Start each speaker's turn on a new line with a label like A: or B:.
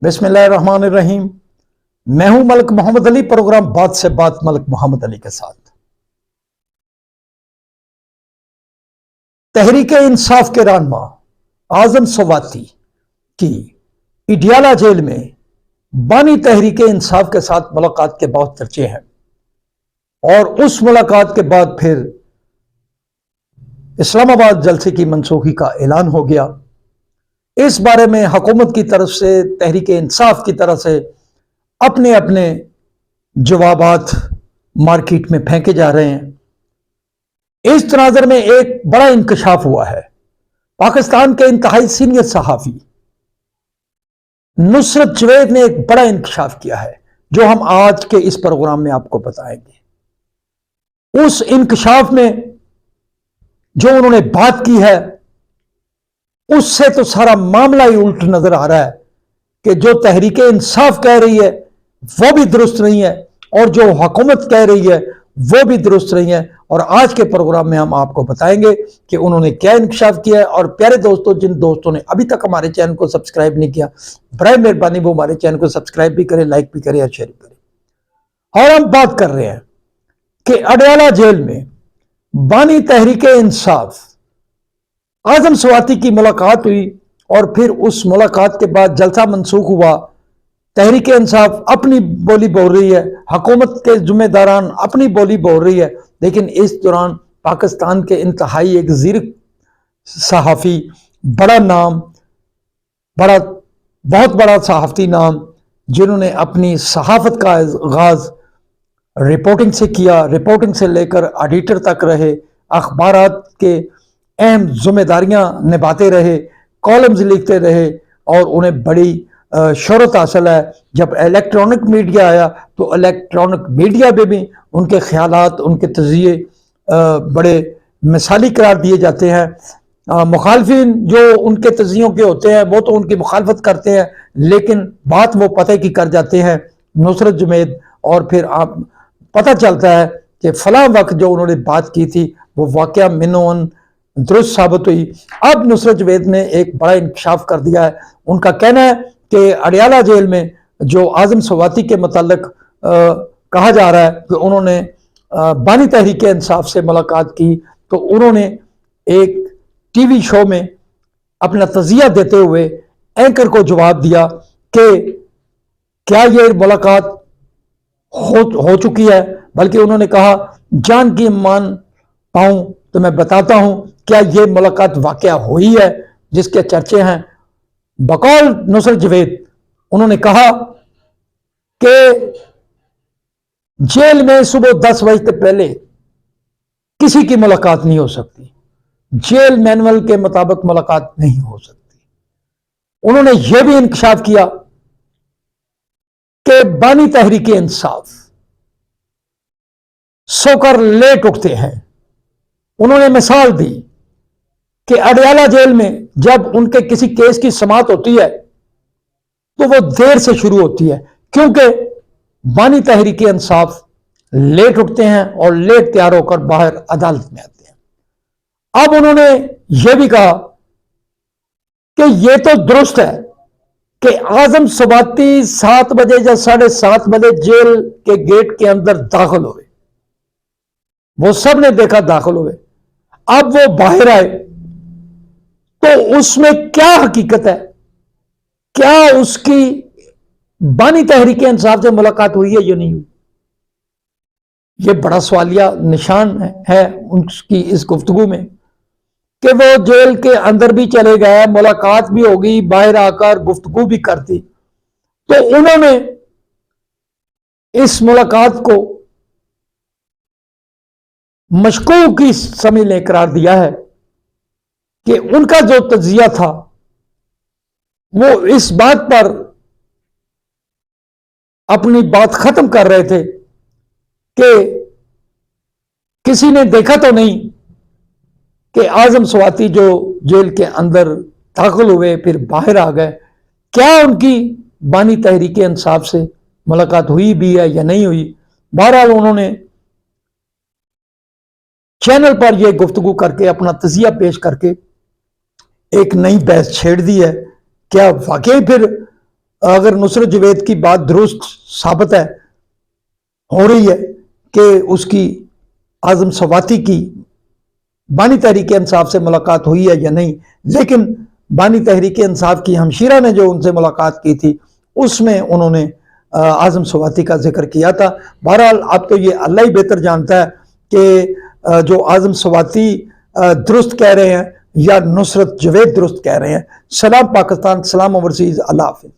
A: बिस्मिल्लाहिर्रहमानिर्रहीम। मैं हूं मलिक मोहम्मद अली, प्रोग्राम बात से बात मलिक मोहम्मद अली के साथ। तहरीक इंसाफ के रहनुमा आजम सवाती की इडियाला जेल में बानी तहरीक इंसाफ के साथ मुलाकात के बहुत चर्चे हैं और उस मुलाकात के बाद फिर इस्लामाबाद जलसे की मनसूखी का ऐलान हो गया। इस बारे में हुकूमत की तरफ से, तहरीक इंसाफ की तरफ से अपने अपने जवाबात मार्केट में फेंके जा रहे हैं। इस तनाज़र में एक बड़ा इंकशाफ हुआ है। पाकिस्तान के इंतहाई सीनियर सहाफ़ी नुसरत जवेद ने एक बड़ा इंकशाफ किया है जो हम आज के इस प्रोग्राम में आपको बताएंगे। उस इंकशाफ में जो उन्होंने बात की है उससे तो सारा मामला ही उल्ट नजर आ रहा है कि जो तहरीक इंसाफ कह रही है वो भी दुरुस्त नहीं है और जो हुकूमत कह रही है वो भी दुरुस्त नहीं है। और आज के प्रोग्राम में हम आपको बताएंगे कि उन्होंने क्या इंकशाफ किया है। और प्यारे दोस्तों, जिन दोस्तों ने अभी तक हमारे चैनल को सब्सक्राइब नहीं किया, बराए मेहरबानी वो हमारे चैनल को सब्सक्राइब भी करें, लाइक भी करें और शेयर भी करें। और हम बात कर रहे हैं कि अडयाला जेल में बानी तहरीक इंसाफ आजम सवाती की मुलाकात हुई और फिर उस मुलाकात के बाद जलसा मनसूख हुआ। तहरीक इंसाफ अपनी बोली बोल रही है, हुकूमत के जिम्मेदारान अपनी बोली बोल रही है, लेकिन इस दौरान पाकिस्तान के इंतहाई एक ज़ीर सहाफ़ी, बड़ा नाम, बहुत बड़ा सहाफ़ती नाम, जिन्होंने अपनी सहाफ़त का आगाज़ रिपोर्टिंग से किया, रिपोर्टिंग से लेकर एडिटर तक रहे, अखबारात के अहम जिम्मेदारियां निभाते रहे, कॉलम्स लिखते रहे और उन्हें बड़ी शोहरत हासिल है। जब इलेक्ट्रॉनिक मीडिया आया तो इलेक्ट्रॉनिक मीडिया में भी उनके ख्यालात, उनके तज़िये बड़े मिसाली करार दिए जाते हैं। मुखालफिन जो उनके तज़ियों के होते हैं वो तो उनकी मुखालफत करते हैं, लेकिन बात वो पते की कर जाते हैं नुसरत जवेद, और फिर आप पता चलता है कि फलां वक्त जो उन्होंने बात की थी वो वाकया मिनोन दुरुस्त साबित हुई। अब नुसरत जवेद ने एक बड़ा इंकशाफ कर दिया है। उनका कहना है कि अडयाला जेल में जो आजम सवाती के मुताल्लिक कहा जा रहा है कि उन्होंने बानी तहरीक इंसाफ से मुलाकात की, तो उन्होंने एक टीवी शो में अपना तज़िया देते हुए एंकर को जवाब दिया कि क्या ये मुलाकात हो चुकी है, बल्कि उन्होंने कहा जान की मान पाऊं तो मैं बताता हूं क्या ये मुलाकात वाकया हुई है जिसके चर्चे हैं। बकौल नुसरत जवेद उन्होंने कहा कि जेल में सुबह 10 बजे से पहले किसी की मुलाकात नहीं हो सकती, जेल मैनुअल के मुताबिक मुलाकात नहीं हो सकती। उन्होंने यह भी इंकशाफ किया कि बानी तहरीक इंसाफ सोकर लेट उठते हैं। उन्होंने मिसाल दी कि अडयाला जेल में जब उनके किसी केस की समाअत होती है तो वो देर से शुरू होती है, क्योंकि बानी तहरीक इंसाफ लेट उठते हैं और लेट तैयार होकर बाहर अदालत में आते हैं। अब उन्होंने यह भी कहा कि यह तो दुरुस्त है कि आजम सवाती 7 बजे या 7:30 बजे जेल के गेट के अंदर दाखिल हुए, वो सब ने देखा दाखिल हुए। अब वो बाहर आए तो उसमें क्या हकीकत है, क्या उसकी बानी तहरीक इंसाफ से मुलाकात हुई है या नहीं हुई? ये बड़ा सवालिया निशान है उसकी इस गुफ्तगू में कि वो जेल के अंदर भी चले गए, मुलाकात भी होगी, बाहर आकर गुफ्तगू भी करती। तो उन्होंने इस मुलाकात को मशकूक की समय ने करार दिया है कि उनका जो तजिया था वो इस बात पर अपनी बात खत्म कर रहे थे कि किसी ने देखा तो नहीं कि आजम सवाती जो जेल के अंदर दाखिल हुए फिर बाहर आ गए, क्या उनकी बानी तहरीक इंसाफ से मुलाकात हुई भी है या नहीं हुई। बहरहाल उन्होंने चैनल पर यह गुफ्तगू करके, अपना तजिया पेश करके एक नई बहस छेड़ दी है। क्या वाकई फिर اگر نصرت جوید کی بات درست ثابت ہے، ہو رہی ہے کہ اس کی اعظم سواتی کی بانی تحریک انصاف سے ملاقات ہوئی ہے یا نہیں، لیکن بانی تحریک انصاف کی ہمشیرہ نے جو ان سے ملاقات کی تھی اس میں انہوں نے اعظم سواتی کا ذکر کیا تھا۔ بہرحال اب تو یہ اللہ ہی بہتر جانتا ہے کہ جو اعظم سواتی درست کہہ رہے ہیں یا نصرت جوید درست کہہ رہے ہیں۔ سلام پاکستان، سلام اوورسیز، اللہ حافظ۔